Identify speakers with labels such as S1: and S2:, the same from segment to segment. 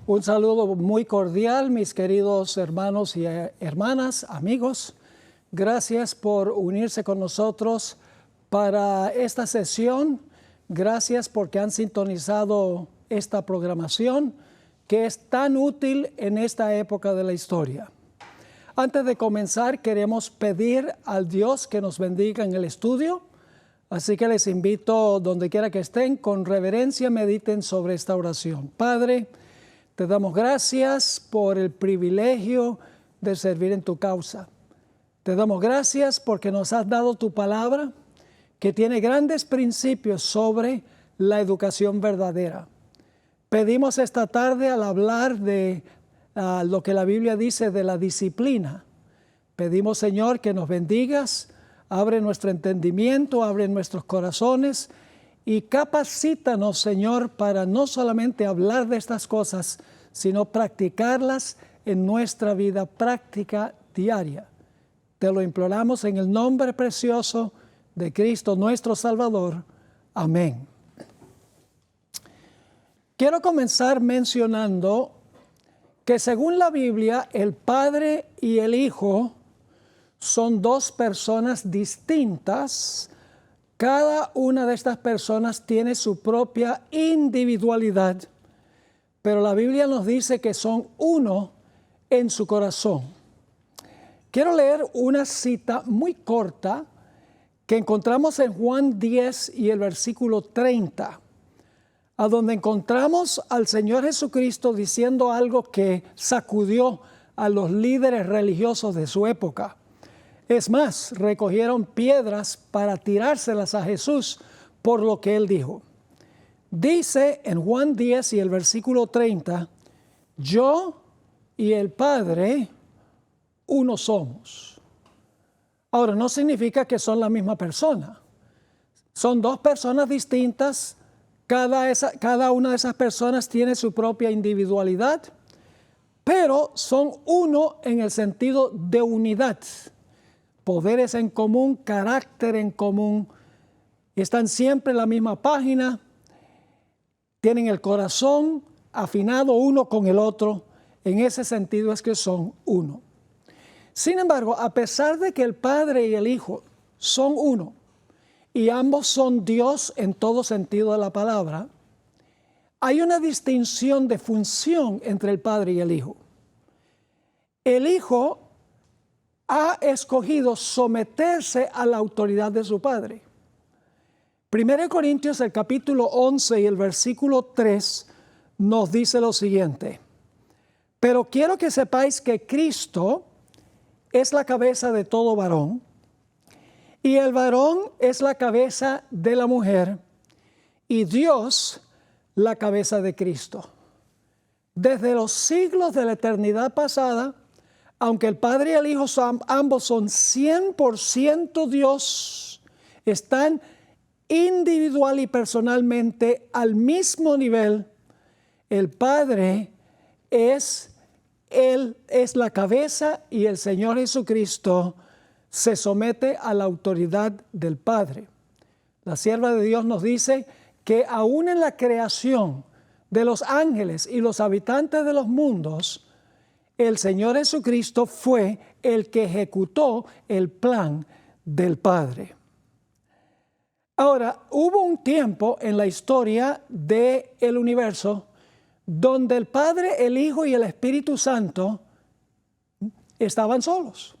S1: Un saludo muy cordial, mis queridos hermanos y hermanas, amigos. Gracias por unirse con nosotros para esta sesión. Gracias porque han sintonizado esta programación que es tan útil en esta época de la historia. Antes de comenzar, queremos pedir al Dios que nos bendiga en el estudio. Así que les invito, donde quiera que estén, con reverencia mediten sobre esta oración. Padre, te damos gracias por el privilegio de servir en tu causa. Te damos gracias porque nos has dado tu palabra, que tiene grandes principios sobre la educación verdadera. Pedimos esta tarde, al hablar de lo que la Biblia dice de la disciplina, pedimos, Señor, que nos bendigas, abre nuestro entendimiento, abre nuestros corazones y capacítanos, Señor, para no solamente hablar de estas cosas, sino practicarlas en nuestra vida práctica diaria. Te lo imploramos en el nombre precioso de Cristo, nuestro Salvador. Amén. Quiero comenzar mencionando que según la Biblia, el Padre y el Hijo son dos personas distintas. Cada una de estas personas tiene su propia individualidad, pero la Biblia nos dice que son uno en su corazón. Quiero leer una cita muy corta que encontramos en Juan 10 y el versículo 30, a donde encontramos al Señor Jesucristo diciendo algo que sacudió a los líderes religiosos de su época. Es más, recogieron piedras para tirárselas a Jesús por lo que él dijo. Dice en Juan 10 y el versículo 30, yo y el Padre uno somos. Ahora, no significa que son la misma persona. Son dos personas distintas. Cada una de esas personas tiene su propia individualidad, pero son uno en el sentido de unidad. Poderes en común, carácter en común, están siempre en la misma página, tienen el corazón afinado uno con el otro. En ese sentido es que son uno. Sin embargo, a pesar de que el Padre y el Hijo son uno, y ambos son Dios en todo sentido de la palabra, hay una distinción de función entre el Padre y el Hijo. El Hijo ha escogido someterse a la autoridad de su Padre. 1 Corintios, el capítulo 11 y el versículo 3 nos dice lo siguiente: pero quiero que sepáis que Cristo es la cabeza de todo varón, y el varón es la cabeza de la mujer, y Dios la cabeza de Cristo. Desde los siglos de la eternidad pasada, aunque el Padre y el Hijo ambos son 100% Dios, están individual y personalmente al mismo nivel. El Padre es la cabeza y el Señor Jesucristo se somete a la autoridad del Padre. La sierva de Dios nos dice que aún en la creación de los ángeles y los habitantes de los mundos, el Señor Jesucristo fue el que ejecutó el plan del Padre. Ahora, hubo un tiempo en la historia del universo donde el Padre, el Hijo y el Espíritu Santo estaban solos.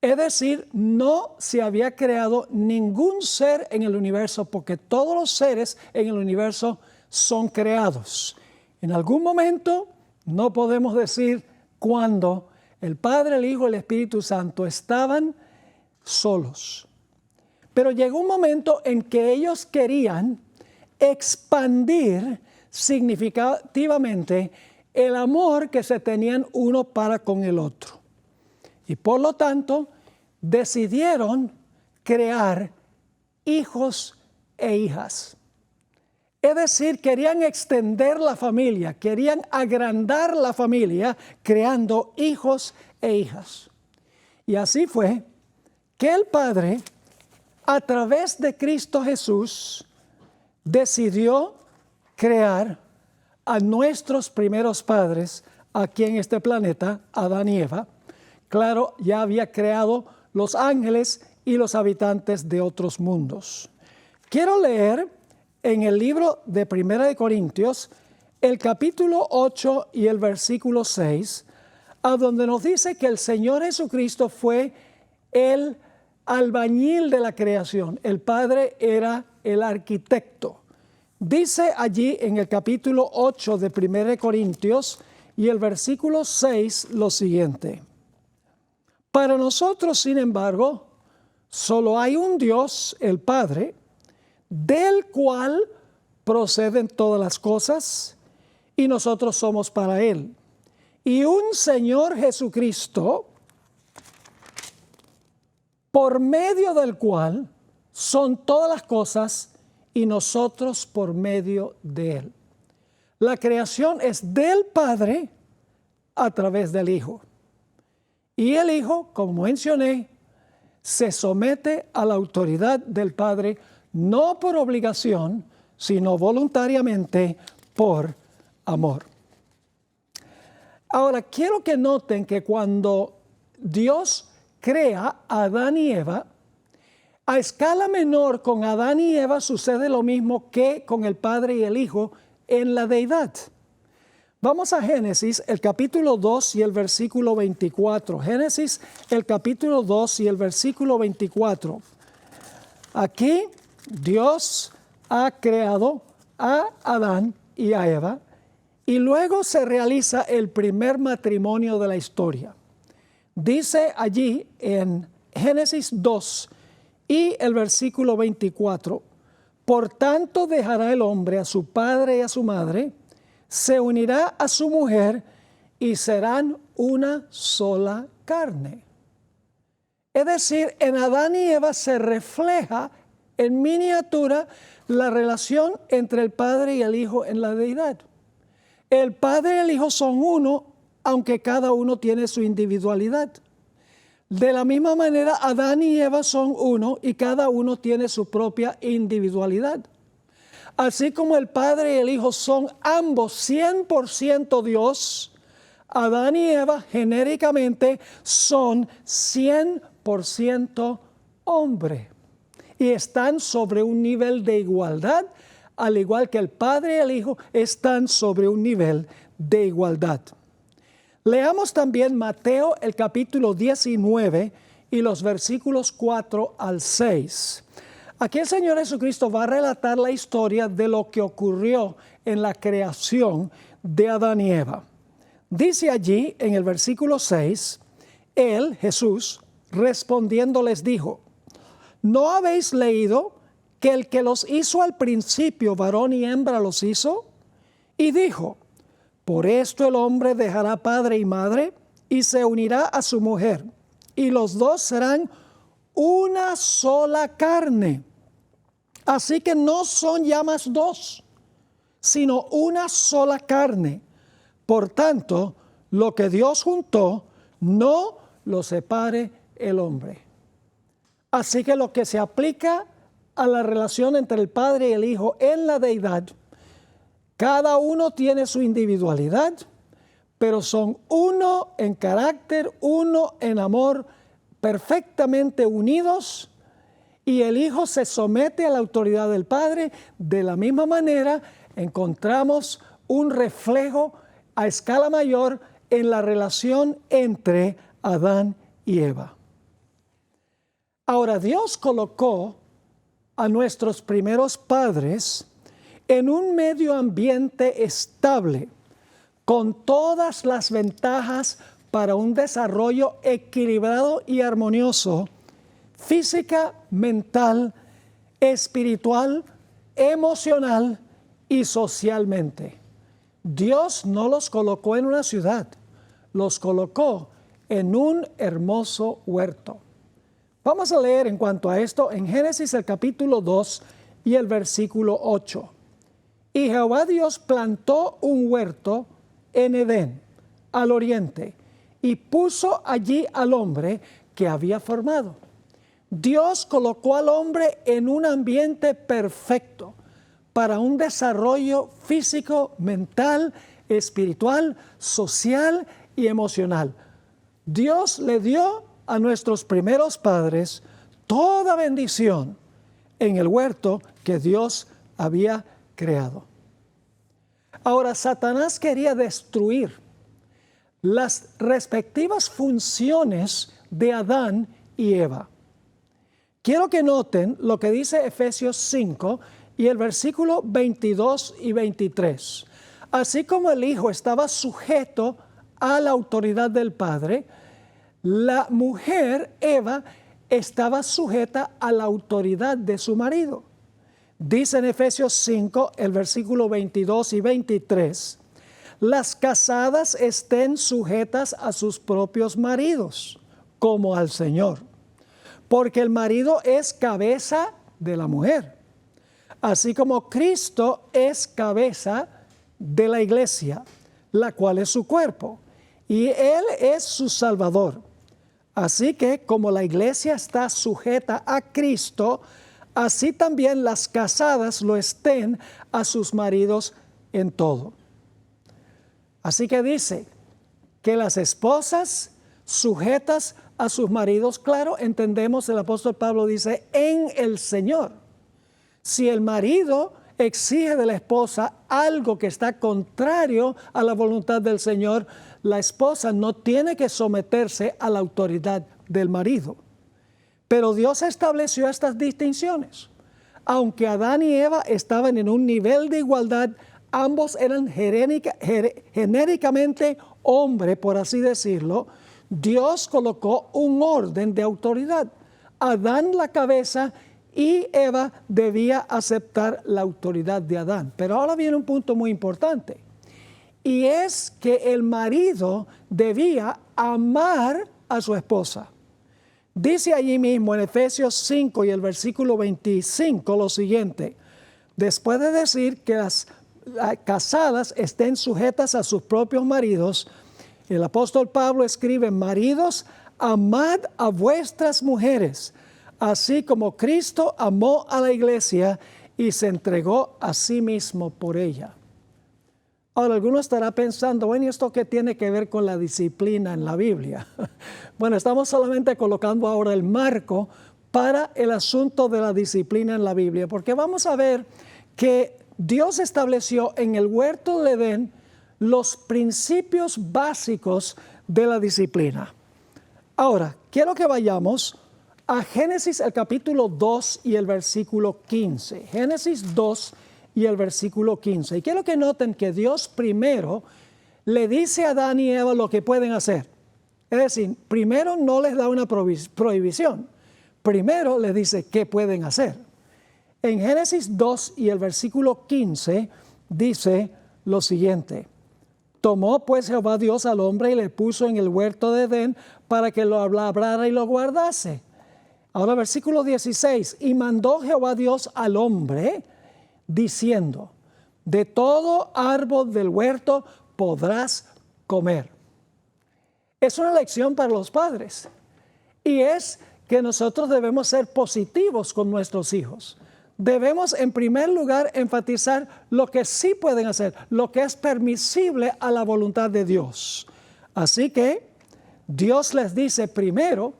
S1: Es decir, no se había creado ningún ser en el universo, porque todos los seres en el universo son creados. En algún momento, no podemos decir cuándo, el Padre, el Hijo y el Espíritu Santo estaban solos. Pero llegó un momento en que ellos querían expandir significativamente el amor que se tenían uno para con el otro. Y por lo tanto, decidieron crear hijos e hijas. Es decir, querían extender la familia, querían agrandar la familia, creando hijos e hijas. Y así fue que el Padre, a través de Cristo Jesús, decidió crear a nuestros primeros padres aquí en este planeta, Adán y Eva. Claro, ya había creado los ángeles y los habitantes de otros mundos. Quiero leer en el libro de Primera de Corintios, el capítulo 8 y el versículo 6, a donde nos dice que el Señor Jesucristo fue el albañil de la creación. El Padre era el arquitecto. Dice allí en el capítulo 8 de 1 Corintios y el versículo 6 lo siguiente. Para nosotros, sin embargo, solo hay un Dios, el Padre, del cual proceden todas las cosas, y nosotros somos para Él. Y un Señor Jesucristo, por medio del cual son todas las cosas, y nosotros por medio de Él. La creación es del Padre a través del Hijo. Y el Hijo, como mencioné, se somete a la autoridad del Padre, no por obligación, sino voluntariamente por amor. Ahora, quiero que noten que cuando Dios crea a Adán y Eva, a escala menor con Adán y Eva sucede lo mismo que con el Padre y el Hijo en la deidad. Vamos a Génesis, el capítulo 2 y el versículo 24. Génesis, el capítulo 2 y el versículo 24. Aquí Dios ha creado a Adán y a Eva y luego se realiza el primer matrimonio de la historia. Dice allí en Génesis 2 y el versículo 24, por tanto dejará el hombre a su padre y a su madre, se unirá a su mujer y serán una sola carne. Es decir, en Adán y Eva se refleja en miniatura la relación entre el Padre y el Hijo en la deidad. El Padre y el Hijo son uno, aunque cada uno tiene su individualidad. De la misma manera, Adán y Eva son uno y cada uno tiene su propia individualidad. Así como el Padre y el Hijo son ambos 100% Dios, Adán y Eva genéricamente son 100% hombre. Y están sobre un nivel de igualdad, al igual que el Padre y el Hijo están sobre un nivel de igualdad. Leamos también Mateo el capítulo 19 y los versículos 4 al 6. Aquí el Señor Jesucristo va a relatar la historia de lo que ocurrió en la creación de Adán y Eva. Dice allí en el versículo 6, Él, Jesús, respondiendo les dijo, ¿no habéis leído que el que los hizo al principio, varón y hembra los hizo? Y dijo, por esto el hombre dejará padre y madre y se unirá a su mujer, y los dos serán una sola carne. Así que no son ya más dos, sino una sola carne. Por tanto, lo que Dios juntó, no lo separe el hombre. Así que lo que se aplica a la relación entre el Padre y el Hijo en la deidad, cada uno tiene su individualidad, pero son uno en carácter, uno en amor, perfectamente unidos, y el Hijo se somete a la autoridad del Padre. De la misma manera, encontramos un reflejo a escala mayor en la relación entre Adán y Eva. Ahora, Dios colocó a nuestros primeros padres en un medio ambiente estable, con todas las ventajas para un desarrollo equilibrado y armonioso, física, mental, espiritual, emocional y socialmente. Dios no los colocó en una ciudad, los colocó en un hermoso huerto. Vamos a leer en cuanto a esto en Génesis el capítulo 2 y el versículo 8. Y Jehová Dios plantó un huerto en Edén, al oriente, y puso allí al hombre que había formado. Dios colocó al hombre en un ambiente perfecto para un desarrollo físico, mental, espiritual, social y emocional. Dios le dio a nuestros primeros padres toda bendición en el huerto que Dios había creado. Ahora, Satanás quería destruir las respectivas funciones de Adán y Eva. Quiero que noten lo que dice Efesios 5 y el versículo 22 y 23. Así como el Hijo estaba sujeto a la autoridad del Padre, la mujer, Eva, estaba sujeta a la autoridad de su marido. Dice en Efesios 5, el versículo 22 y 23, las casadas estén sujetas a sus propios maridos, como al Señor, porque el marido es cabeza de la mujer, así como Cristo es cabeza de la iglesia, la cual es su cuerpo, y Él es su Salvador. Así que como la iglesia está sujeta a Cristo, así también las casadas lo estén a sus maridos en todo. Así que dice que las esposas sujetas a sus maridos, claro, entendemos, el apóstol Pablo dice, en el Señor. Si el marido exige de la esposa algo que está contrario a la voluntad del Señor, la esposa no tiene que someterse a la autoridad del marido. Pero Dios estableció estas distinciones. Aunque Adán y Eva estaban en un nivel de igualdad, ambos eran genéricamente hombre, por así decirlo. Dios colocó un orden de autoridad. Adán la cabeza y Eva debía aceptar la autoridad de Adán. Pero ahora viene un punto muy importante. Y es que el marido debía amar a su esposa. Dice allí mismo en Efesios 5 y el versículo 25 lo siguiente. Después de decir que las casadas estén sujetas a sus propios maridos, el apóstol Pablo escribe, maridos, amad a vuestras mujeres, así como Cristo amó a la iglesia y se entregó a sí mismo por ella. Ahora, alguno estará pensando, bueno, ¿y esto qué tiene que ver con la disciplina en la Biblia? Bueno, estamos solamente colocando ahora el marco para el asunto de la disciplina en la Biblia, porque vamos a ver que Dios estableció en el huerto de Edén los principios básicos de la disciplina. Ahora, quiero que vayamos a Génesis, el capítulo 2 y el versículo 15. Génesis 2 y el versículo 15. Y quiero que noten que Dios primero le dice a Adán y Eva lo que pueden hacer. Es decir, primero no les da una prohibición. Primero les dice qué pueden hacer. En Génesis 2 y el versículo 15 dice lo siguiente. Tomó pues Jehová Dios al hombre y le puso en el huerto de Edén para que lo labrara y lo guardase. Ahora versículo 16. Y mandó Jehová Dios al hombre diciendo, de todo árbol del huerto podrás comer. Es una lección para los padres y es que nosotros debemos ser positivos con nuestros hijos. Debemos en primer lugar enfatizar lo que sí pueden hacer, lo que es permisible a la voluntad de Dios. Así que Dios les dice primero,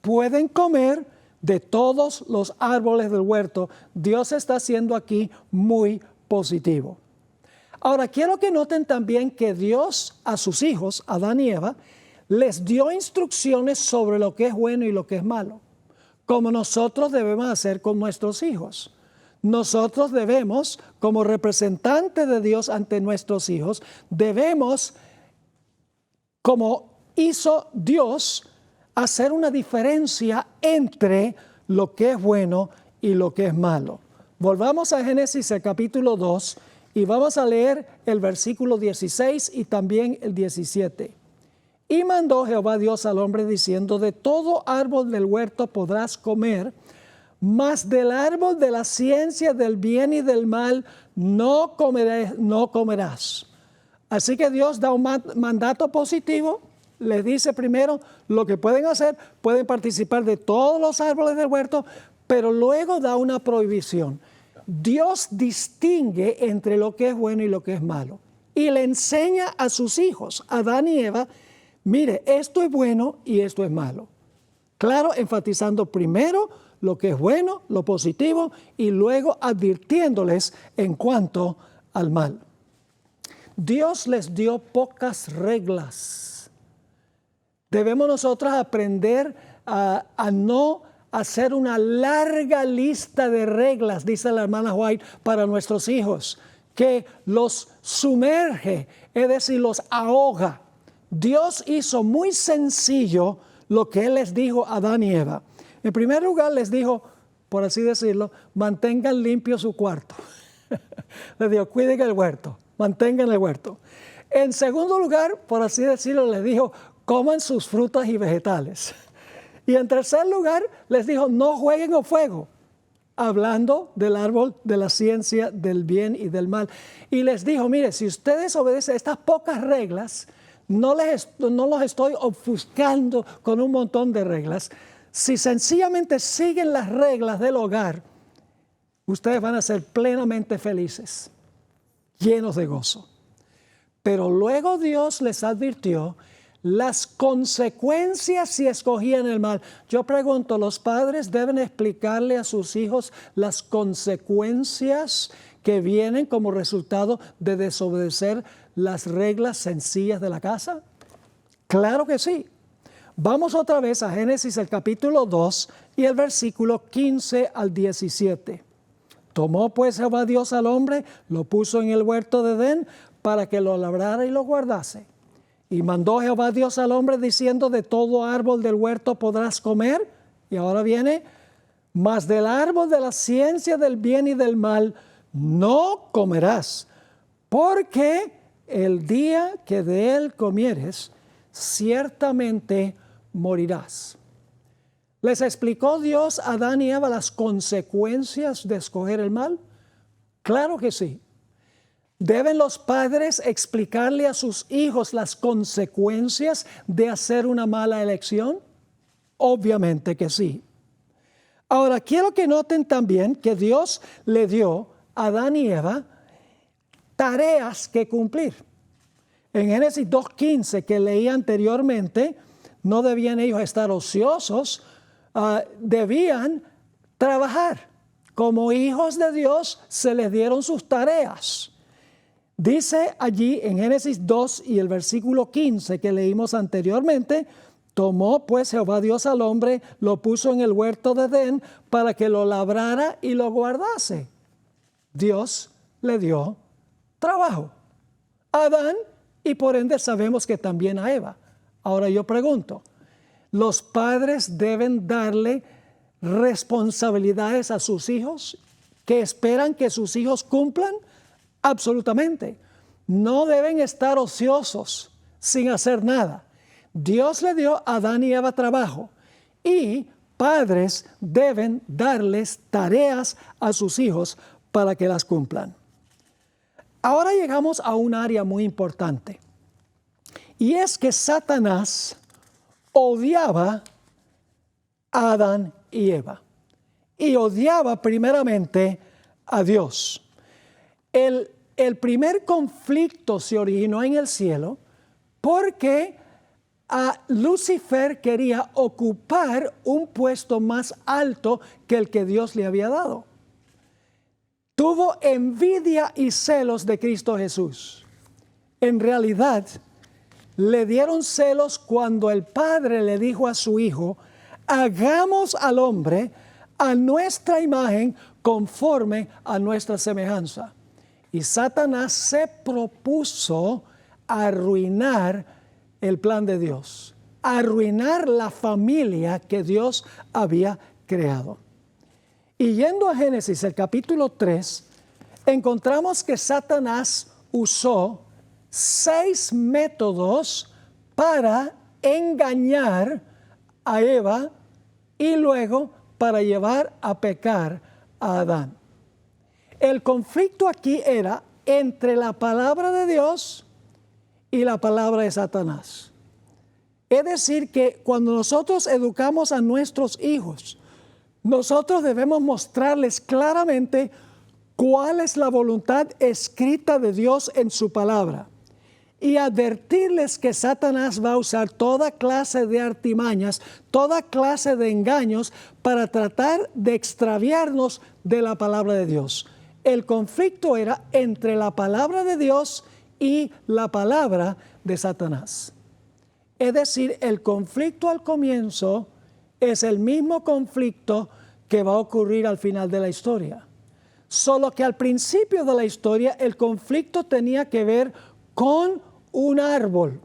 S1: pueden comer de todos los árboles del huerto. Dios está siendo aquí muy positivo. Ahora, quiero que noten también que Dios a sus hijos, Adán y Eva, les dio instrucciones sobre lo que es bueno y lo que es malo, como nosotros debemos hacer con nuestros hijos. Nosotros debemos, como representantes de Dios ante nuestros hijos, debemos, como hizo Dios, hacer una diferencia entre lo que es bueno y lo que es malo. Volvamos a Génesis, el capítulo 2, y vamos a leer el versículo 16 y también el 17. Y mandó Jehová Dios al hombre diciendo, de todo árbol del huerto podrás comer, mas del árbol de la ciencia del bien y del mal no comerás. Así que Dios da un mandato positivo. Les dice primero lo que pueden hacer, pueden participar de todos los árboles del huerto, pero luego da una prohibición. Dios distingue entre lo que es bueno y lo que es malo. Y le enseña a sus hijos, Adán y Eva, mire, esto es bueno y esto es malo. Claro, enfatizando primero lo que es bueno, lo positivo, y luego advirtiéndoles en cuanto al mal. Dios les dio pocas reglas. Debemos nosotros aprender a no hacer una larga lista de reglas, dice la hermana White, para nuestros hijos, que los sumerge, es decir, los ahoga. Dios hizo muy sencillo lo que Él les dijo a Adán y Eva. En primer lugar, les dijo, por así decirlo, mantengan limpio su cuarto. Les dijo, cuiden el huerto, mantengan el huerto. En segundo lugar, por así decirlo, les dijo, coman sus frutas y vegetales. Y en tercer lugar, les dijo, no jueguen con fuego, hablando del árbol de la ciencia del bien y del mal. Y les dijo, mire, si ustedes obedecen estas pocas reglas, no los estoy ofuscando con un montón de reglas. Si sencillamente siguen las reglas del hogar, ustedes van a ser plenamente felices, llenos de gozo. Pero luego Dios les advirtió las consecuencias si escogían el mal. Yo pregunto, ¿los padres deben explicarle a sus hijos las consecuencias que vienen como resultado de desobedecer las reglas sencillas de la casa? Claro que sí. Vamos otra vez a Génesis, el capítulo 2 y el versículo 15 al 17. Tomó pues Jehová Dios al hombre, lo puso en el huerto de Edén para que lo labrara y lo guardase. Y mandó Jehová Dios al hombre diciendo, de todo árbol del huerto podrás comer. Y ahora viene, mas del árbol de la ciencia del bien y del mal no comerás, porque el día que de él comieres, ciertamente morirás. ¿Les explicó Dios a Adán y Eva las consecuencias de escoger el mal? Claro que sí. ¿Deben los padres explicarle a sus hijos las consecuencias de hacer una mala elección? Obviamente que sí. Ahora, quiero que noten también que Dios le dio a Adán y Eva tareas que cumplir. En Génesis 2:15 que leí anteriormente, no debían ellos estar ociosos, debían trabajar. Como hijos de Dios se les dieron sus tareas. Dice allí en Génesis 2 y el versículo 15 que leímos anteriormente, tomó pues Jehová Dios al hombre, lo puso en el huerto de Edén para que lo labrara y lo guardase. Dios le dio trabajo a Adán y por ende sabemos que también a Eva. Ahora yo pregunto, ¿los padres deben darle responsabilidades a sus hijos que esperan que sus hijos cumplan? Absolutamente. No deben estar ociosos sin hacer nada. Dios le dio a Adán y Eva trabajo y padres deben darles tareas a sus hijos para que las cumplan. Ahora llegamos a un área muy importante y es que Satanás odiaba a Adán y Eva y odiaba primeramente a Dios. El primer conflicto se originó en el cielo porque Lucifer quería ocupar un puesto más alto que el que Dios le había dado. Tuvo envidia y celos de Cristo Jesús. En realidad, le dieron celos cuando el Padre le dijo a su Hijo, hagamos al hombre a nuestra imagen conforme a nuestra semejanza. Y Satanás se propuso arruinar el plan de Dios, arruinar la familia que Dios había creado. Y yendo a Génesis, el capítulo 3, encontramos que Satanás usó 6 métodos para engañar a Eva y luego para llevar a pecar a Adán. El conflicto aquí era entre la palabra de Dios y la palabra de Satanás. Es decir, que cuando nosotros educamos a nuestros hijos, nosotros debemos mostrarles claramente cuál es la voluntad escrita de Dios en su palabra, y advertirles que Satanás va a usar toda clase de artimañas, toda clase de engaños para tratar de extraviarnos de la palabra de Dios. El conflicto era entre la palabra de Dios y la palabra de Satanás. Es decir, el conflicto al comienzo es el mismo conflicto que va a ocurrir al final de la historia. Solo que al principio de la historia el conflicto tenía que ver con un árbol.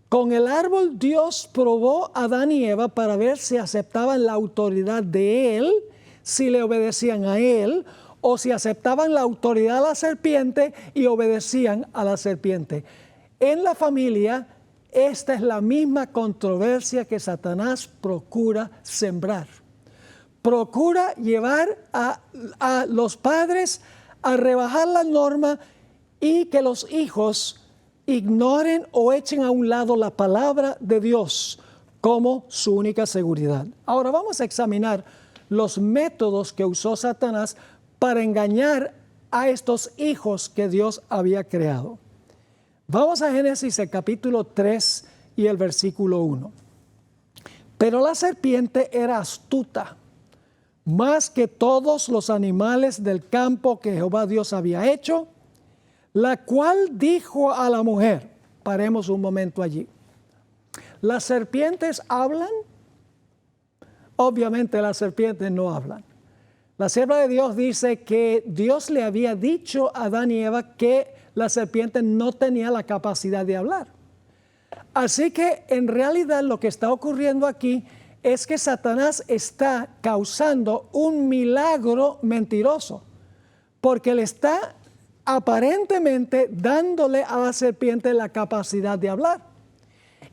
S1: Con el árbol Dios probó a Adán y Eva para ver si aceptaban la autoridad de Él, si le obedecían a Él, o si aceptaban la autoridad de la serpiente y obedecían a la serpiente. En la familia, esta es la misma controversia que Satanás procura sembrar. Procura llevar a los padres a rebajar la norma y que los hijos ignoren o echen a un lado la palabra de Dios como su única seguridad. Ahora vamos a examinar los métodos que usó Satanás para engañar a estos hijos que Dios había creado. Vamos a Génesis, el capítulo 3 y el versículo 1. Pero la serpiente era astuta, más que todos los animales del campo que Jehová Dios había hecho, la cual dijo a la mujer, paremos un momento allí. ¿Las serpientes hablan? Obviamente las serpientes no hablan. La sierva de Dios dice que Dios le había dicho a Adán y Eva que la serpiente no tenía la capacidad de hablar. Así que en realidad lo que está ocurriendo aquí es que Satanás está causando un milagro mentiroso, porque le está aparentemente dándole a la serpiente la capacidad de hablar.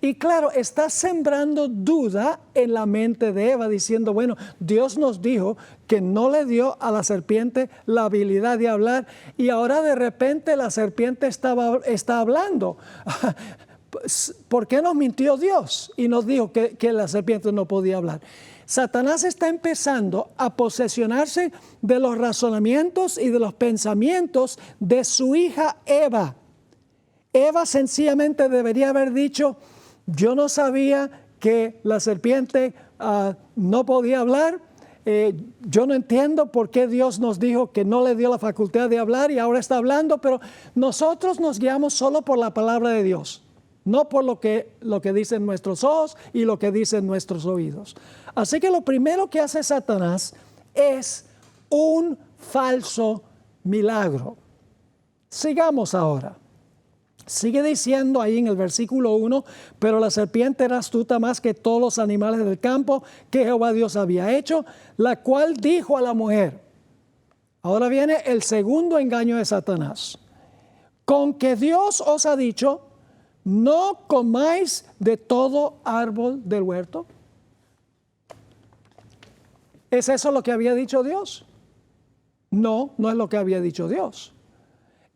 S1: Y claro, está sembrando duda en la mente de Eva, diciendo, bueno, Dios nos dijo que no le dio a la serpiente la habilidad de hablar y ahora de repente la serpiente está hablando. ¿Por qué nos mintió Dios y nos dijo que la serpiente no podía hablar? Satanás está empezando a posesionarse de los razonamientos y de los pensamientos de su hija Eva. Eva sencillamente debería haber dicho, yo no sabía que la serpiente no podía hablar. Yo no entiendo por qué Dios nos dijo que no le dio la facultad de hablar y ahora está hablando, pero nosotros nos guiamos solo por la palabra de Dios, no por lo que dicen nuestros ojos y lo que dicen nuestros oídos. Así que lo primero que hace Satanás es un falso milagro. Sigamos ahora. Sigue diciendo ahí en el versículo 1, pero la serpiente era astuta más que todos los animales del campo que Jehová Dios había hecho, la cual dijo a la mujer. Ahora viene el segundo engaño de Satanás. Con que Dios os ha dicho, no comáis de todo árbol del huerto. ¿Es eso lo que había dicho Dios? No, no es lo que había dicho Dios.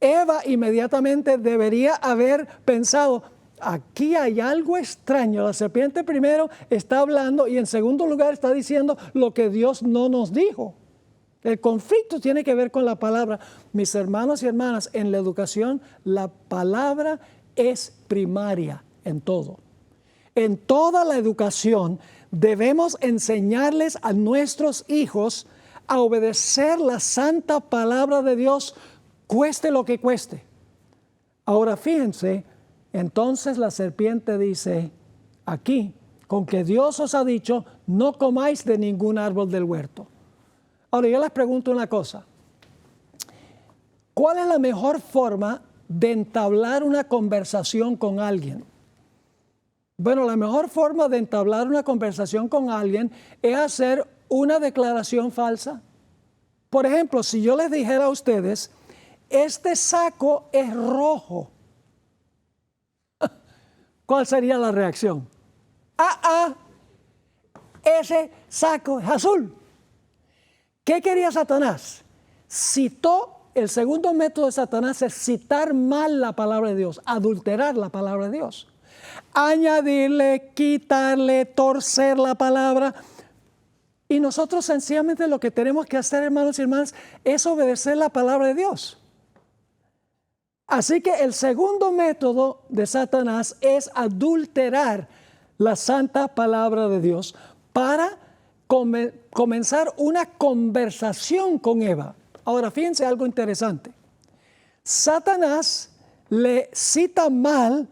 S1: Eva inmediatamente debería haber pensado, aquí hay algo extraño. La serpiente primero está hablando y en segundo lugar está diciendo lo que Dios no nos dijo. El conflicto tiene que ver con la palabra. Mis hermanos y hermanas, en la educación la palabra es primaria en todo. En toda la educación debemos enseñarles a nuestros hijos a obedecer la santa palabra de Dios, cueste lo que cueste. Ahora fíjense, entonces la serpiente dice aquí, con que Dios os ha dicho, no comáis de ningún árbol del huerto. Ahora yo les pregunto una cosa. ¿Cuál es la mejor forma de entablar una conversación con alguien? Bueno, la mejor forma de entablar una conversación con alguien es hacer una declaración falsa. Por ejemplo, si yo les dijera a ustedes, este saco es rojo, ¿cuál sería la reacción? Ese saco es azul. ¿Qué quería Satanás? El segundo método de Satanás es citar mal la palabra de Dios, adulterar la palabra de Dios. Añadirle, quitarle, torcer la palabra. Y nosotros sencillamente lo que tenemos que hacer, hermanos y hermanas, es obedecer la palabra de Dios. Así que el segundo método de Satanás es adulterar la santa palabra de Dios para comenzar una conversación con Eva. Ahora, fíjense algo interesante. Satanás le cita mal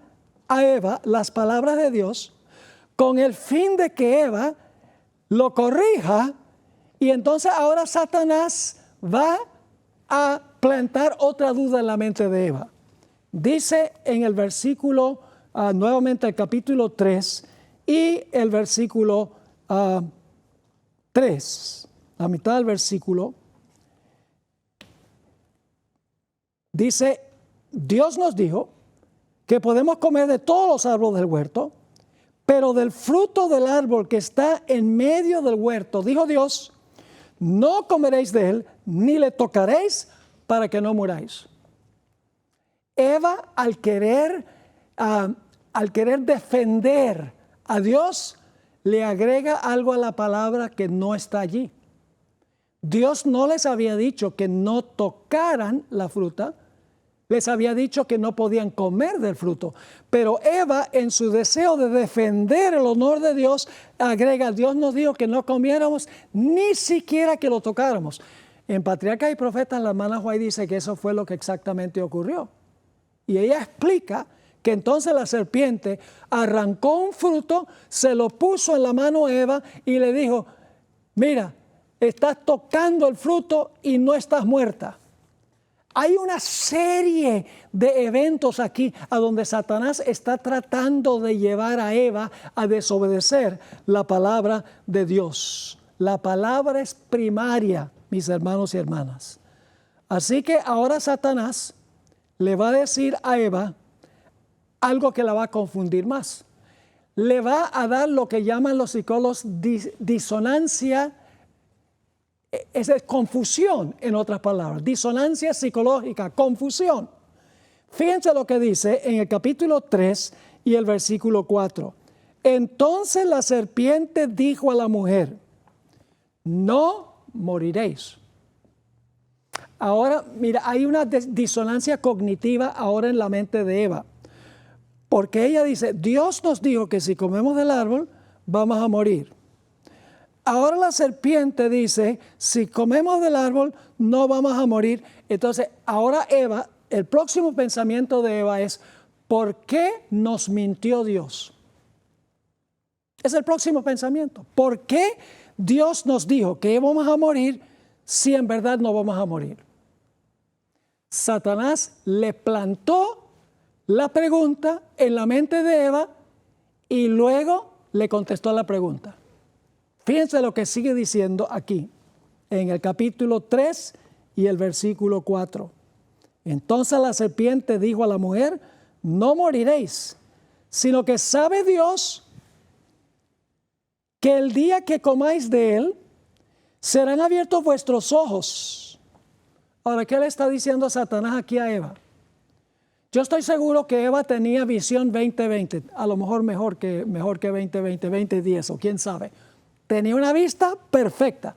S1: a Eva las palabras de Dios con el fin de que Eva lo corrija, y entonces ahora Satanás va a plantar otra duda en la mente de Eva. Dice en el versículo, nuevamente el capítulo 3 y el versículo 3, la mitad del versículo, dice, Dios nos dijo que podemos comer de todos los árboles del huerto, pero del fruto del árbol que está en medio del huerto, dijo Dios, no comeréis de él, ni le tocaréis para que no muráis. Eva, al querer defender a Dios, le agrega algo a la palabra que no está allí. Dios no les había dicho que no tocaran la fruta, les había dicho que no podían comer del fruto. Pero Eva, en su deseo de defender el honor de Dios, agrega, Dios nos dijo que no comiéramos, ni siquiera que lo tocáramos. En Patriarcas y Profetas, la hermana White dice que eso fue lo que exactamente ocurrió. Y ella explica que entonces la serpiente arrancó un fruto, se lo puso en la mano a Eva y le dijo, mira, estás tocando el fruto y no estás muerta. Hay una serie de eventos aquí a donde Satanás está tratando de llevar a Eva a desobedecer la palabra de Dios. La palabra es primaria, mis hermanos y hermanas. Así que ahora Satanás le va a decir a Eva algo que la va a confundir más. Le va a dar lo que llaman los psicólogos disonancia. Esa es confusión, en otras palabras, disonancia psicológica, confusión. Fíjense lo que dice en el capítulo 3 y el versículo 4. Entonces la serpiente dijo a la mujer, no moriréis. Ahora, mira, hay una disonancia cognitiva ahora en la mente de Eva. Porque ella dice, Dios nos dijo que si comemos del árbol, vamos a morir. Ahora la serpiente dice, si comemos del árbol, no vamos a morir. Entonces, ahora Eva, el próximo pensamiento de Eva es, ¿por qué nos mintió Dios? Es el próximo pensamiento. ¿Por qué Dios nos dijo que vamos a morir si en verdad no vamos a morir? Satanás le plantó la pregunta en la mente de Eva y luego le contestó la pregunta. Fíjense lo que sigue diciendo aquí, en el capítulo 3 y el versículo 4. Entonces la serpiente dijo a la mujer, no moriréis, sino que sabe Dios que el día que comáis de él, serán abiertos vuestros ojos. Ahora, ¿qué le está diciendo Satanás aquí a Eva? Yo estoy seguro que Eva tenía visión 20-20, a lo mejor mejor que 20-20, 20-10 o quién sabe. Tenía una vista perfecta.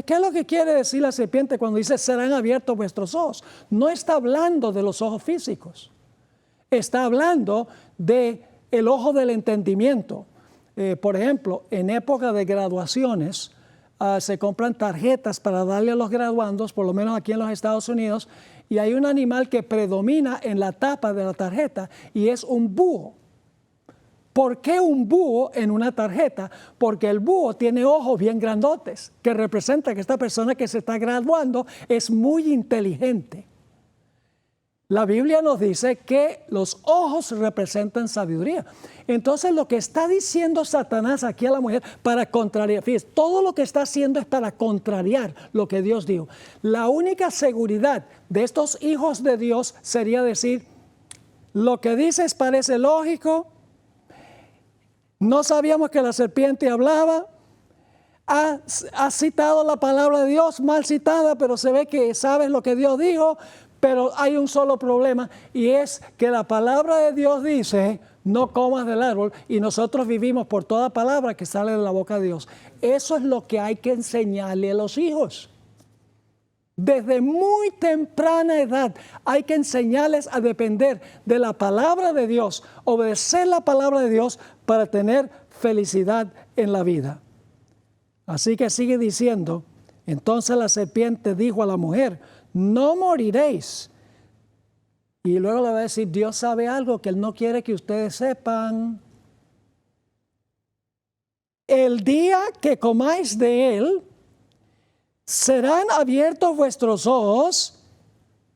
S1: ¿Qué es lo que quiere decir la serpiente cuando dice serán abiertos vuestros ojos? No está hablando de los ojos físicos. Está hablando de el ojo del entendimiento. Por ejemplo, en época de graduaciones se compran tarjetas para darle a los graduandos, por lo menos aquí en los Estados Unidos, y hay un animal que predomina en la tapa de la tarjeta y es un búho. ¿Por qué un búho en una tarjeta? Porque el búho tiene ojos bien grandotes, que representa que esta persona que se está graduando es muy inteligente. La Biblia nos dice que los ojos representan sabiduría. Entonces lo que está diciendo Satanás aquí a la mujer para contrariar, fíjense, todo lo que está haciendo es para contrariar lo que Dios dijo. La única seguridad de estos hijos de Dios sería decir, lo que dices parece lógico, no sabíamos que la serpiente hablaba, ha citado la palabra de Dios mal citada, pero se ve que sabes lo que Dios dijo, pero hay un solo problema y es que la palabra de Dios dice, no comas del árbol, y nosotros vivimos por toda palabra que sale de la boca de Dios. Eso es lo que hay que enseñarle a los hijos. Desde muy temprana edad hay que enseñarles a depender de la palabra de Dios, obedecer la palabra de Dios para tener felicidad en la vida. Así que sigue diciendo, entonces la serpiente dijo a la mujer, no moriréis. Y luego le va a decir, Dios sabe algo que Él no quiere que ustedes sepan. El día que comáis de él, serán abiertos vuestros ojos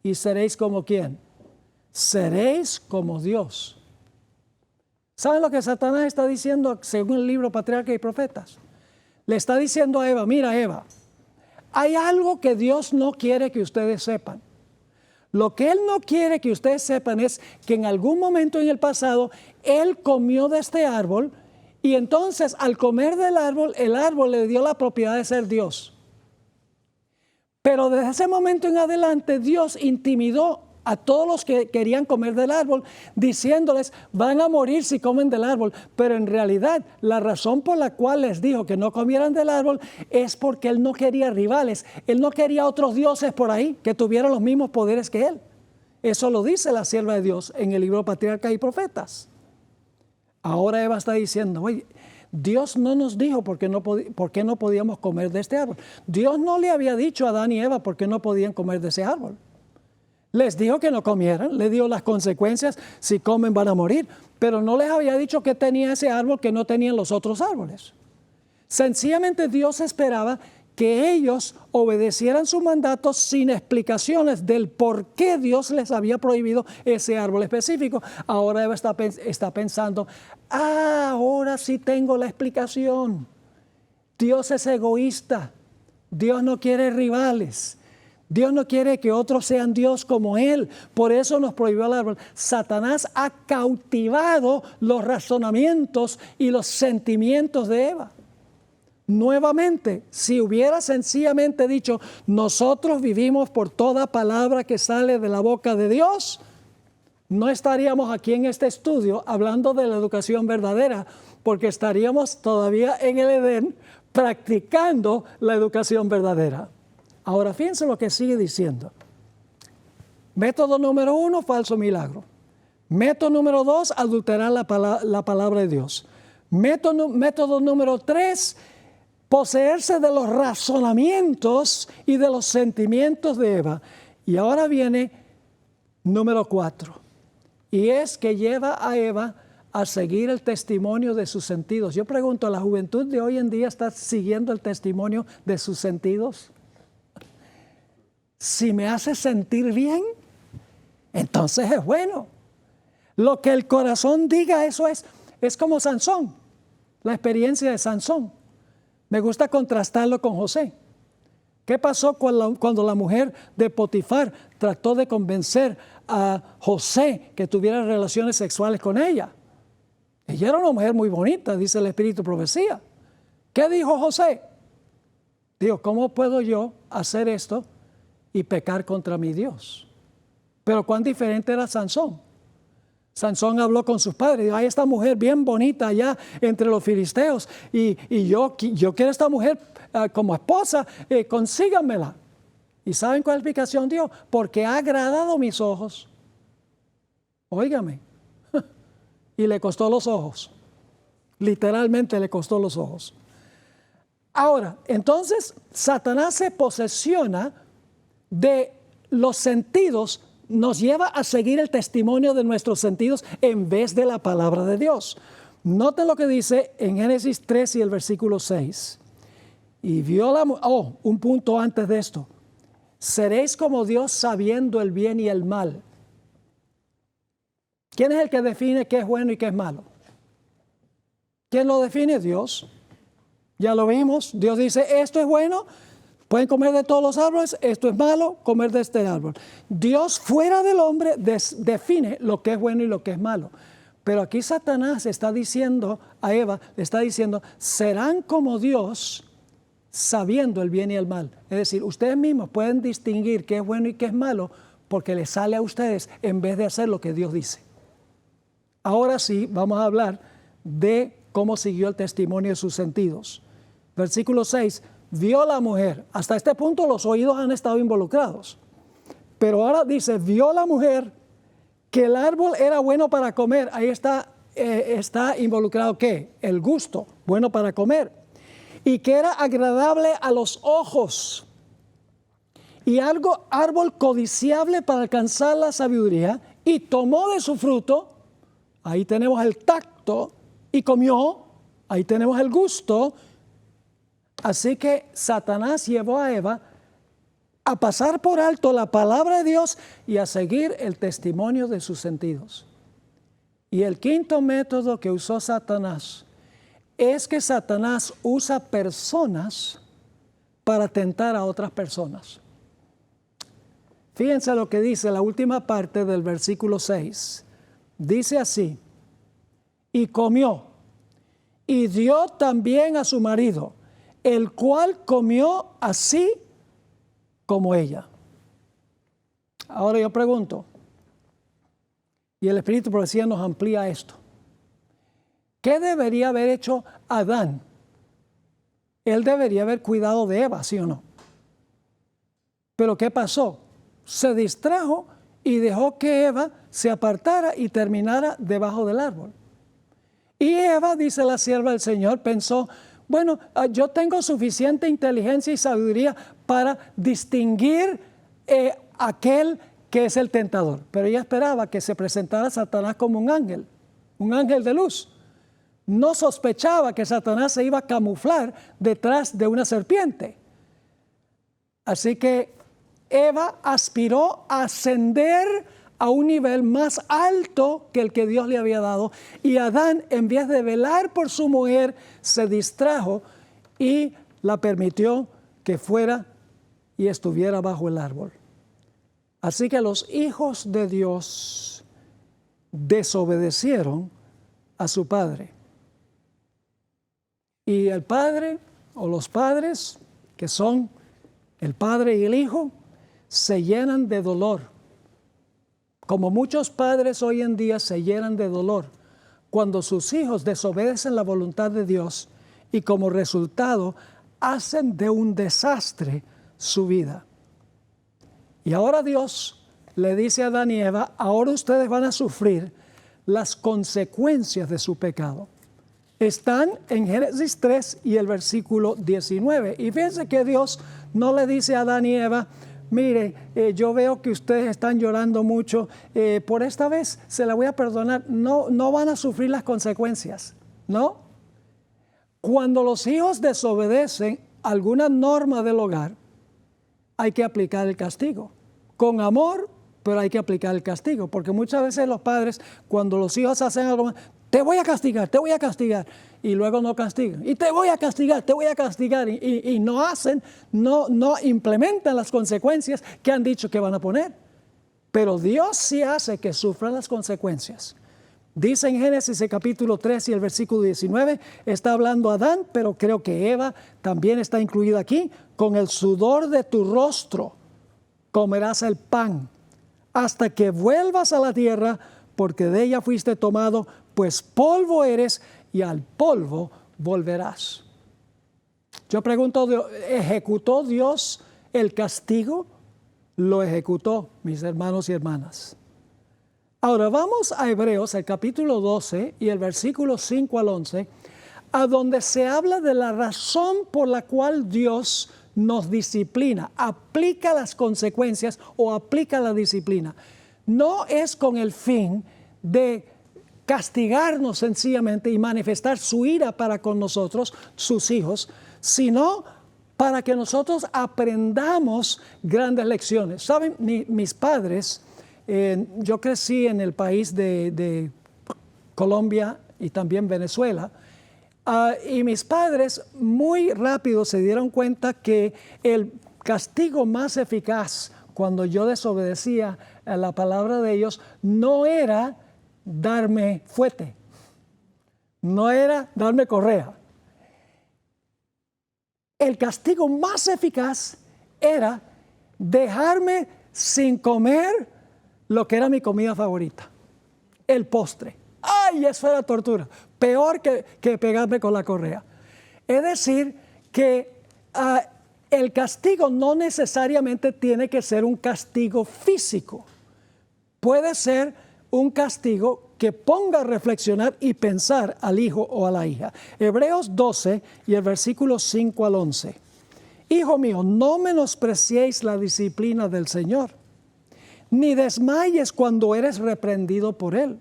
S1: y seréis como ¿quién? Seréis como Dios. ¿Saben lo que Satanás está diciendo según el libro Patriarcas y Profetas? Le está diciendo a Eva, mira Eva, hay algo que Dios no quiere que ustedes sepan. Lo que Él no quiere que ustedes sepan es que en algún momento en el pasado Él comió de este árbol y entonces al comer del árbol, el árbol le dio la propiedad de ser Dios. Pero desde ese momento en adelante Dios intimidó a todos los que querían comer del árbol, diciéndoles, van a morir si comen del árbol. Pero en realidad la razón por la cual les dijo que no comieran del árbol es porque Él no quería rivales. Él no quería otros dioses por ahí que tuvieran los mismos poderes que Él. Eso lo dice la sierva de Dios en el libro Patriarcas y Profetas. Ahora Eva está diciendo, oye, Dios no nos dijo por qué no podíamos comer de este árbol. Dios no le había dicho a Adán y Eva por qué no podían comer de ese árbol. Les dijo que no comieran, les dio las consecuencias, si comen van a morir, pero no les había dicho que tenía ese árbol que no tenían los otros árboles. Sencillamente Dios esperaba que ellos obedecieran su mandato sin explicaciones del por qué Dios les había prohibido ese árbol específico. Ahora Eva está pensando, ahora sí tengo la explicación. Dios es egoísta, Dios no quiere rivales. Dios no quiere que otros sean Dios como Él. Por eso nos prohibió el árbol. Satanás ha cautivado los razonamientos y los sentimientos de Eva. Nuevamente, si hubiera sencillamente dicho, nosotros vivimos por toda palabra que sale de la boca de Dios, no estaríamos aquí en este estudio hablando de la educación verdadera, porque estaríamos todavía en el Edén practicando la educación verdadera. Ahora fíjense lo que sigue diciendo. Método número 1, falso milagro. Método número 2, adulterar la palabra de Dios. Método número 3, poseerse de los razonamientos y de los sentimientos de Eva. Y ahora viene número 4. Y es que lleva a Eva a seguir el testimonio de sus sentidos. Yo pregunto, ¿la juventud de hoy en día está siguiendo el testimonio de sus sentidos? Si me hace sentir bien, entonces es bueno. Lo que el corazón diga, eso es como Sansón, la experiencia de Sansón. Me gusta contrastarlo con José. ¿Qué pasó cuando la mujer de Potifar trató de convencer a José que tuviera relaciones sexuales con ella? Ella era una mujer muy bonita, dice el Espíritu Profecía. ¿Qué dijo José? Dijo, ¿cómo puedo yo hacer esto y pecar contra mi Dios? Pero cuán diferente era Sansón. Sansón habló con sus padres, dijo, hay esta mujer bien bonita allá entre los filisteos y yo quiero esta mujer como esposa, consíganmela. ¿Y saben cuál explicación dio? Porque ha agradado mis ojos. Óigame. Y le costó los ojos. Literalmente le costó los ojos. Ahora, entonces Satanás se posesiona de los sentidos, nos lleva a seguir el testimonio de nuestros sentidos en vez de la palabra de Dios. Noten lo que dice en Génesis 3 y el versículo 6. Y vio un punto antes de esto. Seréis como Dios sabiendo el bien y el mal. ¿Quién es el que define qué es bueno y qué es malo? ¿Quién lo define? Dios. Ya lo vimos. Dios dice, esto es bueno. Pueden comer de todos los árboles, esto es malo, comer de este árbol. Dios fuera del hombre define lo que es bueno y lo que es malo. Pero aquí Satanás está diciendo a Eva, le está diciendo, serán como Dios sabiendo el bien y el mal. Es decir, ustedes mismos pueden distinguir qué es bueno y qué es malo porque les sale a ustedes en vez de hacer lo que Dios dice. Ahora sí, vamos a hablar de cómo siguió el testimonio de sus sentidos. Versículo 6, vio la mujer. Hasta este punto los oídos han estado involucrados. Pero ahora dice, vio la mujer que el árbol era bueno para comer. Ahí está involucrado ¿qué? El gusto, bueno para comer. Y que era agradable a los ojos. Y árbol codiciable para alcanzar la sabiduría. Y tomó de su fruto, ahí tenemos el tacto, y comió, ahí tenemos el gusto. Así que Satanás llevó a Eva a pasar por alto la palabra de Dios y a seguir el testimonio de sus sentidos. Y el quinto método que usó Satanás es que Satanás usa personas para tentar a otras personas. Fíjense lo que dice la última parte del versículo 6. Dice así, y comió, y dio también a su marido, el cual comió así como ella. Ahora yo pregunto, y el Espíritu Profecía nos amplía esto. ¿Qué debería haber hecho Adán? Él debería haber cuidado de Eva, ¿sí o no? Pero ¿qué pasó? Se distrajo y dejó que Eva se apartara y terminara debajo del árbol. Y Eva, dice la sierva del Señor, pensó, bueno, yo tengo suficiente inteligencia y sabiduría para distinguir aquel que es el tentador. Pero ella esperaba que se presentara Satanás como un ángel de luz. No sospechaba que Satanás se iba a camuflar detrás de una serpiente. Así que Eva aspiró a ascender a un nivel más alto que el que Dios le había dado. Y Adán, en vez de velar por su mujer, se distrajo y la permitió que fuera y estuviera bajo el árbol. Así que los hijos de Dios desobedecieron a su padre. Y el padre o los padres, que son el padre y el hijo, se llenan de dolor. Como muchos padres hoy en día se llenan de dolor cuando sus hijos desobedecen la voluntad de Dios y como resultado hacen de un desastre su vida. Y ahora Dios le dice a Adán y Eva, ahora ustedes van a sufrir las consecuencias de su pecado. Están en Génesis 3 y el versículo 19. Y fíjense que Dios no le dice a Adán y Eva, mire, yo veo que ustedes están llorando mucho, por esta vez se la voy a perdonar. No van a sufrir las consecuencias, ¿no? Cuando los hijos desobedecen alguna norma del hogar, hay que aplicar el castigo. Con amor, pero hay que aplicar el castigo. Porque muchas veces los padres, cuando los hijos hacen algo, te voy a castigar, y luego no castigan. Y te voy a castigar, y no hacen, no implementan las consecuencias que han dicho que van a poner. Pero Dios sí hace que sufran las consecuencias. Dice en Génesis el capítulo 3 y el versículo 19, está hablando Adán, pero creo que Eva también está incluida aquí. Con el sudor de tu rostro comerás el pan, hasta que vuelvas a la tierra, porque de ella fuiste tomado, pues polvo eres y al polvo volverás. Yo pregunto, ¿ejecutó Dios el castigo? Lo ejecutó, mis hermanos y hermanas. Ahora vamos a Hebreos, el capítulo 12 y el versículo 5 al 11, a donde se habla de la razón por la cual Dios nos disciplina, aplica las consecuencias o aplica la disciplina. No es con el fin de castigarnos sencillamente y manifestar su ira para con nosotros, sus hijos, sino para que nosotros aprendamos grandes lecciones. ¿Saben? Mis padres, yo crecí en el país de Colombia y también Venezuela, y mis padres muy rápido se dieron cuenta que el castigo más eficaz cuando yo desobedecía a la palabra de ellos no era darme fuete, no era darme correa. El castigo más eficaz era dejarme sin comer lo que era mi comida favorita, el postre. ¡ay! Eso era tortura. Peor que pegarme con la correa. Es decir, que el castigo no necesariamente tiene que ser un castigo físico. Puede ser un castigo que ponga a reflexionar y pensar al hijo o a la hija. Hebreos 12 y el versículo 5 al 11. Hijo mío, no menospreciéis la disciplina del Señor, ni desmayes cuando eres reprendido por Él.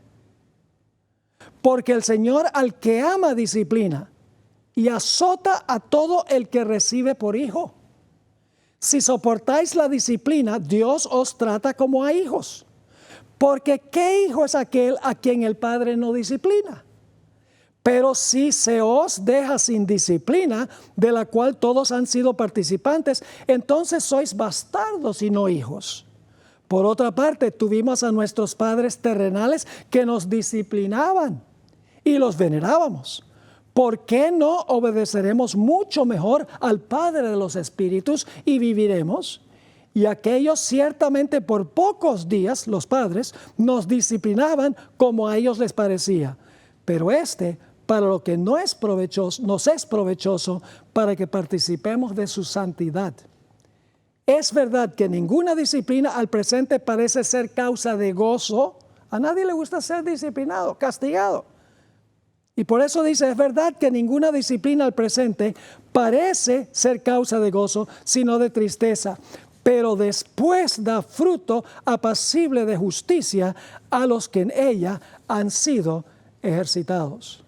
S1: Porque el Señor al que ama disciplina y azota a todo el que recibe por hijo. Si soportáis la disciplina, Dios os trata como a hijos. Porque ¿qué hijo es aquel a quien el Padre no disciplina? Pero si se os deja sin disciplina, de la cual todos han sido participantes, entonces sois bastardos y no hijos. Por otra parte, tuvimos a nuestros padres terrenales que nos disciplinaban y los venerábamos. ¿Por qué no obedeceremos mucho mejor al Padre de los Espíritus y viviremos? Y aquellos ciertamente por pocos días, los padres, nos disciplinaban como a ellos les parecía. Pero para lo que no es provechoso, nos es provechoso para que participemos de su santidad. Es verdad que ninguna disciplina al presente parece ser causa de gozo. A nadie le gusta ser disciplinado, castigado. Y por eso dice, es verdad que ninguna disciplina al presente parece ser causa de gozo, sino de tristeza. Pero después da fruto apacible de justicia a los que en ella han sido ejercitados.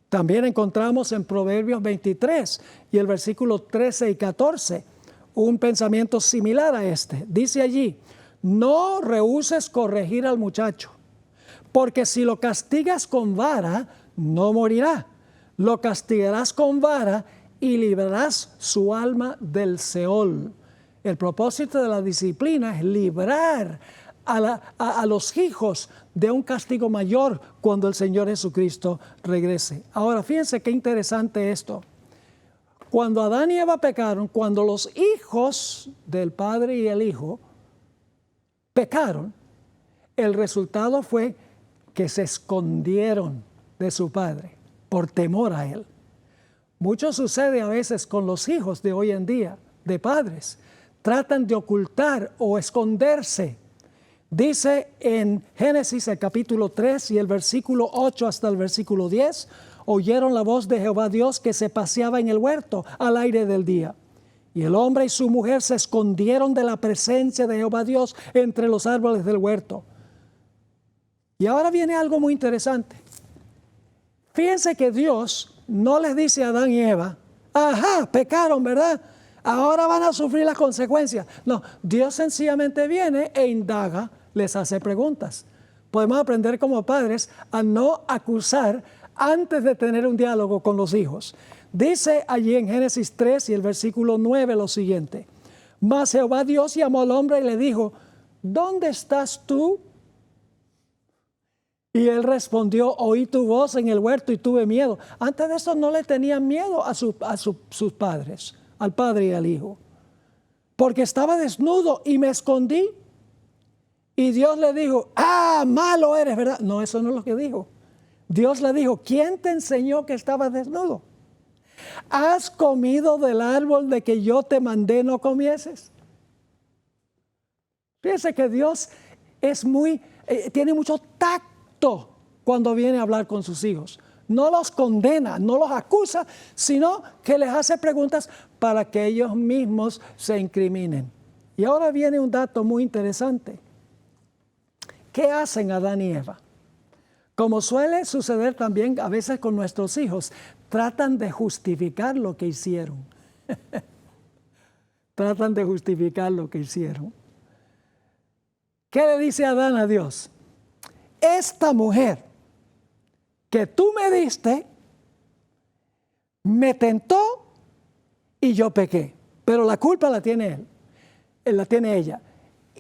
S1: También encontramos en Proverbios 23 y el versículo 13 y 14 un pensamiento similar a este. Dice allí, no rehúses corregir al muchacho, porque si lo castigas con vara, no morirá. Lo castigarás con vara y librarás su alma del Seol. El propósito de la disciplina es librar a los hijos de un castigo mayor cuando el Señor Jesucristo regrese. Ahora, fíjense qué interesante esto. Cuando Adán y Eva pecaron, cuando los hijos del Padre y el Hijo pecaron, el resultado fue que se escondieron de su Padre por temor a Él. Mucho sucede a veces con los hijos de hoy en día, de padres. Tratan de ocultar o esconderse. Dice en Génesis el capítulo 3 y el versículo 8 hasta el versículo 10, oyeron la voz de Jehová Dios que se paseaba en el huerto al aire del día. Y el hombre y su mujer se escondieron de la presencia de Jehová Dios entre los árboles del huerto. Y ahora viene algo muy interesante. Fíjense que Dios no les dice a Adán y Eva, ajá, pecaron, ¿verdad? Ahora van a sufrir las consecuencias. No, Dios sencillamente viene e indaga, les hace preguntas. Podemos aprender como padres a no acusar antes de tener un diálogo con los hijos. Dice allí en Génesis 3 y el versículo 9 lo siguiente. Mas Jehová Dios llamó al hombre y le dijo, ¿dónde estás tú? Y él respondió, oí tu voz en el huerto y tuve miedo. Antes de eso no le tenían miedo a sus padres, al padre y al hijo. Porque estaba desnudo y me escondí. Y Dios le dijo, malo eres, ¿verdad? No, eso no es lo que dijo. Dios le dijo, ¿quién te enseñó que estabas desnudo? ¿Has comido del árbol de que yo te mandé no comieses? Fíjense que Dios tiene mucho tacto cuando viene a hablar con sus hijos. No los condena, no los acusa, sino que les hace preguntas para que ellos mismos se incriminen. Y ahora viene un dato muy interesante. ¿Qué hacen Adán y Eva? Como suele suceder también a veces con nuestros hijos, tratan de justificar lo que hicieron. Tratan de justificar lo que hicieron. ¿Qué le dice Adán a Dios? Esta mujer que tú me diste, me tentó y yo pequé. Pero la culpa la tiene él, la tiene ella.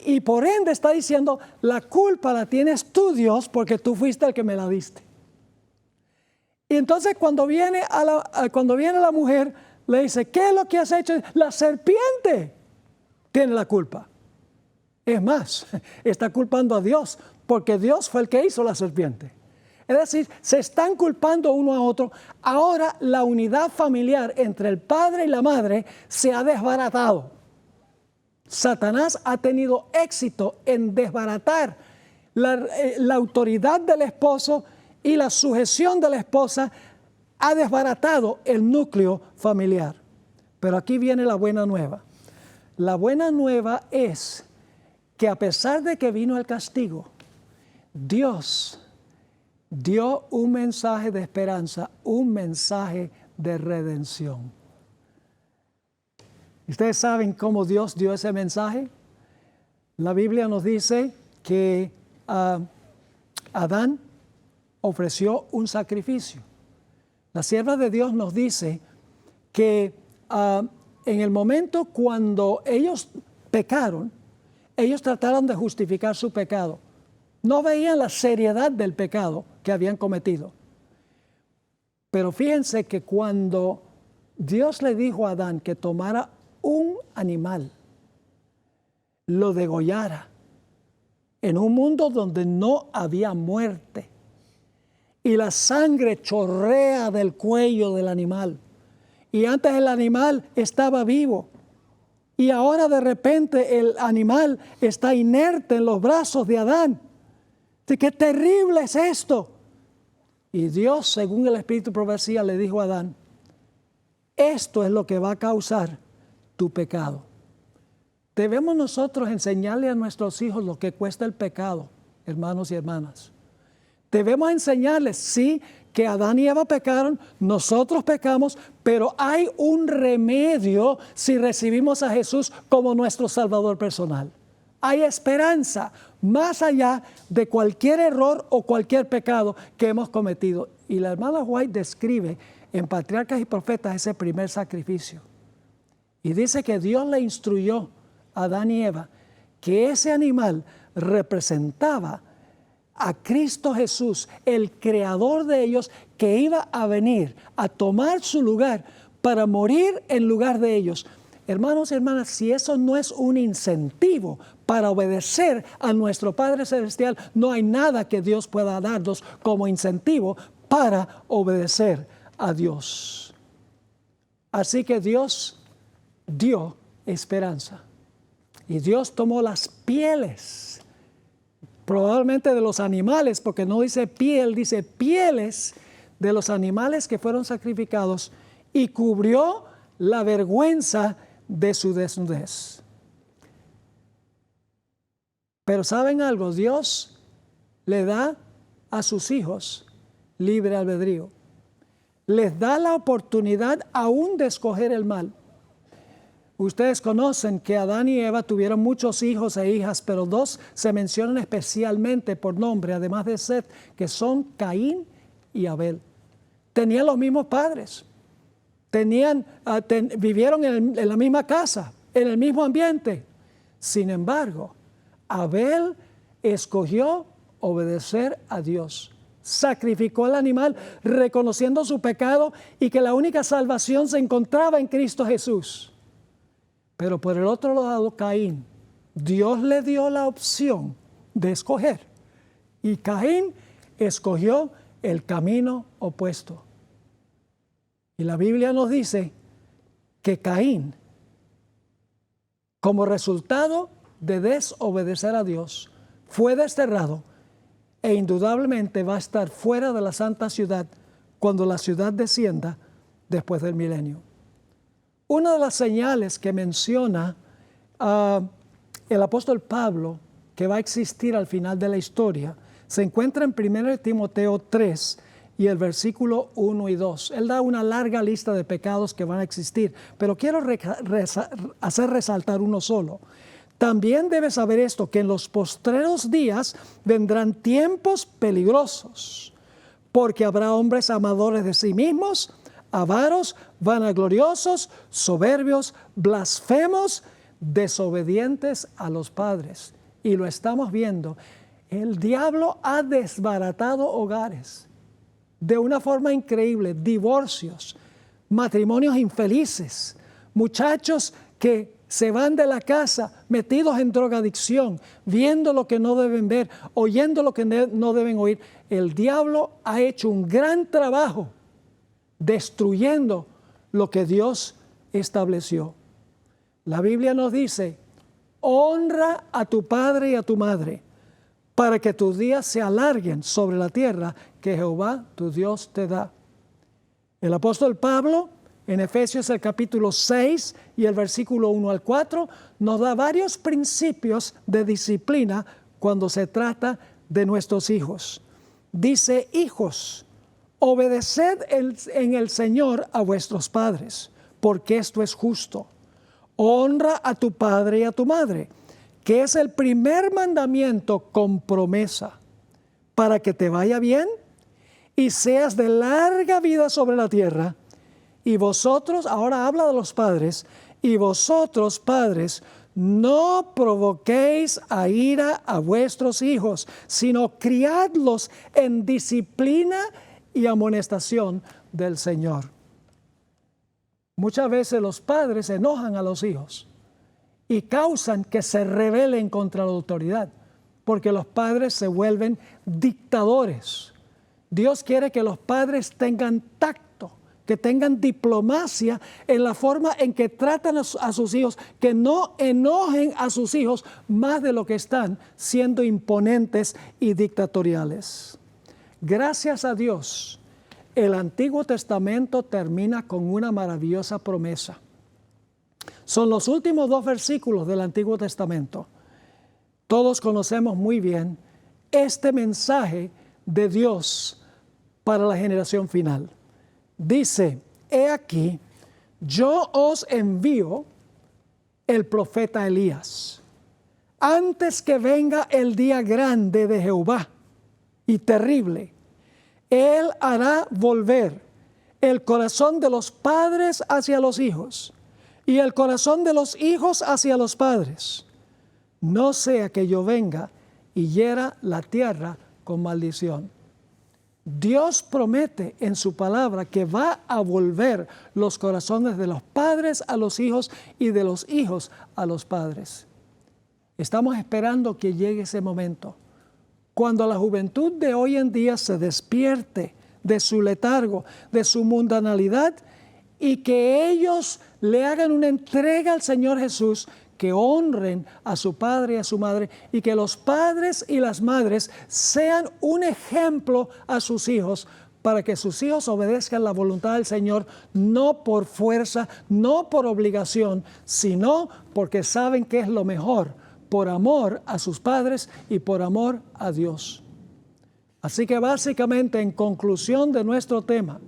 S1: Y por ende está diciendo, la culpa la tienes tú, Dios, porque tú fuiste el que me la diste. Y entonces cuando viene la mujer, le dice, ¿qué es lo que has hecho? La serpiente tiene la culpa. Es más, está culpando a Dios, porque Dios fue el que hizo la serpiente. Es decir, se están culpando uno a otro. Ahora la unidad familiar entre el padre y la madre se ha desbaratado. Satanás ha tenido éxito en desbaratar la autoridad del esposo y la sujeción de la esposa. Ha desbaratado el núcleo familiar. Pero aquí viene la buena nueva. La buena nueva es que a pesar de que vino el castigo, Dios dio un mensaje de esperanza, un mensaje de redención. ¿Ustedes saben cómo Dios dio ese mensaje? La Biblia nos dice que Adán ofreció un sacrificio. La sierva de Dios nos dice que en el momento cuando ellos pecaron, ellos trataron de justificar su pecado. No veían la seriedad del pecado que habían cometido. Pero fíjense que cuando Dios le dijo a Adán que tomara un animal, lo degollara en un mundo donde no había muerte y la sangre chorrea del cuello del animal, y antes el animal estaba vivo y ahora de repente el animal está inerte en los brazos de Adán. ¡Qué terrible es esto! Y Dios, según el Espíritu de profecía, le dijo a Adán: esto es lo que va a causar tu pecado. Debemos nosotros enseñarle a nuestros hijos lo que cuesta el pecado, hermanos y hermanas. Debemos enseñarles, sí, que Adán y Eva pecaron, nosotros pecamos, pero hay un remedio si recibimos a Jesús como nuestro Salvador personal. Hay esperanza más allá de cualquier error o cualquier pecado que hemos cometido. Y la hermana White describe en Patriarcas y Profetas ese primer sacrificio. Y dice que Dios le instruyó a Adán y Eva que ese animal representaba a Cristo Jesús, el creador de ellos, que iba a venir a tomar su lugar para morir en lugar de ellos. Hermanos y hermanas, si eso no es un incentivo para obedecer a nuestro Padre Celestial, no hay nada que Dios pueda darnos como incentivo para obedecer a Dios. Así que Dios dio esperanza. Y Dios tomó las pieles, probablemente de los animales, porque no dice piel, dice pieles de los animales que fueron sacrificados, y cubrió la vergüenza de su desnudez. Pero ¿saben algo? Dios le da a sus hijos libre albedrío. Les da la oportunidad aún de escoger el mal. Ustedes conocen que Adán y Eva tuvieron muchos hijos e hijas, pero dos se mencionan especialmente por nombre, además de Set, que son Caín y Abel. Tenían los mismos padres, vivieron en la misma casa, en el mismo ambiente. Sin embargo, Abel escogió obedecer a Dios. Sacrificó al animal reconociendo su pecado y que la única salvación se encontraba en Cristo Jesús. Pero por el otro lado, Caín, Dios le dio la opción de escoger. Y Caín escogió el camino opuesto. Y la Biblia nos dice que Caín, como resultado de desobedecer a Dios, fue desterrado e indudablemente va a estar fuera de la santa ciudad cuando la ciudad descienda después del milenio. Una de las señales que menciona el apóstol Pablo que va a existir al final de la historia se encuentra en 1 Timoteo 3 y el versículo 1 y 2. Él da una larga lista de pecados que van a existir, pero quiero hacer resaltar uno solo. También debes saber esto, que en los postreros días vendrán tiempos peligrosos, porque habrá hombres amadores de sí mismos, avaros, vanagloriosos, soberbios, blasfemos, desobedientes a los padres. Y lo estamos viendo. El diablo ha desbaratado hogares de una forma increíble, divorcios, matrimonios infelices, muchachos que se van de la casa metidos en drogadicción, viendo lo que no deben ver, oyendo lo que no deben oír. El diablo ha hecho un gran trabajo destruyendo lo que Dios estableció. La Biblia nos dice, honra a tu padre y a tu madre, para que tus días se alarguen sobre la tierra que Jehová tu Dios te da. El apóstol Pablo, en Efesios el capítulo 6 y el versículo 1 al 4, nos da varios principios de disciplina cuando se trata de nuestros hijos. Dice, hijos, obedeced en el Señor a vuestros padres, porque esto es justo. Honra a tu padre y a tu madre, que es el primer mandamiento con promesa, para que te vaya bien y seas de larga vida sobre la tierra. Y vosotros, ahora habla de los padres, y vosotros, padres, no provoquéis a ira a vuestros hijos, sino criadlos en disciplina y amonestación del Señor. Muchas veces los padres enojan a los hijos y causan que se rebelen contra la autoridad, porque los padres se vuelven dictadores. Dios quiere que los padres tengan tacto, que tengan diplomacia en la forma en que tratan a sus hijos, que no enojen a sus hijos más de lo que están siendo imponentes y dictatoriales. Gracias a Dios, el Antiguo Testamento termina con una maravillosa promesa. Son los últimos 2 versículos del Antiguo Testamento. Todos conocemos muy bien este mensaje de Dios para la generación final. Dice, he aquí, yo os envío el profeta Elías, antes que venga el día grande de Jehová y terrible. Él hará volver el corazón de los padres hacia los hijos y el corazón de los hijos hacia los padres. No sea que yo venga y hiera la tierra con maldición. Dios promete en su palabra que va a volver los corazones de los padres a los hijos y de los hijos a los padres. Estamos esperando que llegue ese momento, cuando la juventud de hoy en día se despierte de su letargo, de su mundanalidad, y que ellos le hagan una entrega al Señor Jesús, que honren a su padre y a su madre, y que los padres y las madres sean un ejemplo a sus hijos, para que sus hijos obedezcan la voluntad del Señor, no por fuerza, no por obligación, sino porque saben que es lo mejor, por amor a sus padres y por amor a Dios. Así que básicamente, en conclusión de nuestro tema,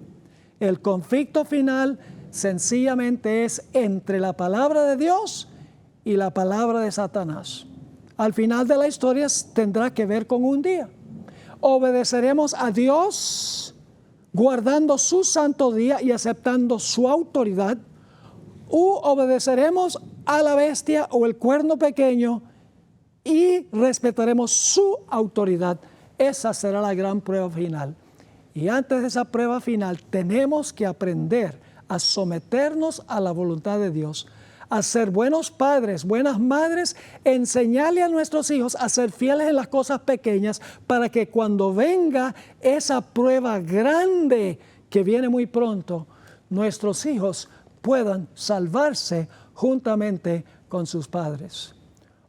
S1: el conflicto final sencillamente es entre la palabra de Dios y la palabra de Satanás. Al final de la historia tendrá que ver con un día. Obedeceremos a Dios guardando su santo día y aceptando su autoridad, u obedeceremos a la bestia o el cuerno pequeño y respetaremos su autoridad. Esa será la gran prueba final. Y antes de esa prueba final tenemos que aprender a someternos a la voluntad de Dios, a ser buenos padres, buenas madres, enseñarle a nuestros hijos a ser fieles en las cosas pequeñas, para que cuando venga esa prueba grande que viene muy pronto, nuestros hijos puedan salvarse juntamente con sus padres.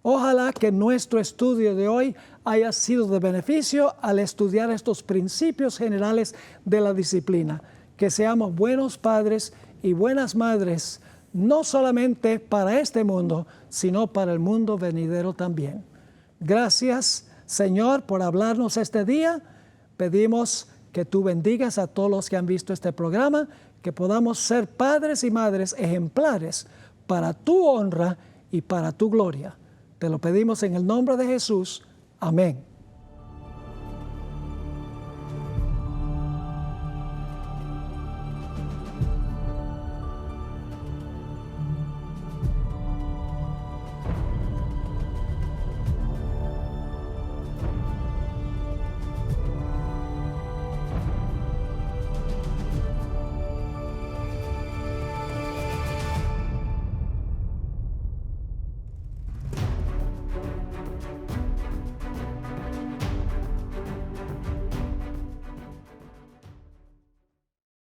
S1: Ojalá que nuestro estudio de hoy haya sido de beneficio al estudiar estos principios generales de la disciplina. Que seamos buenos padres y buenas madres, no solamente para este mundo, sino para el mundo venidero también. Gracias, Señor, por hablarnos este día. Pedimos que tú bendigas a todos los que han visto este programa, que podamos ser padres y madres ejemplares para tu honra y para tu gloria. Te lo pedimos en el nombre de Jesús. Amén.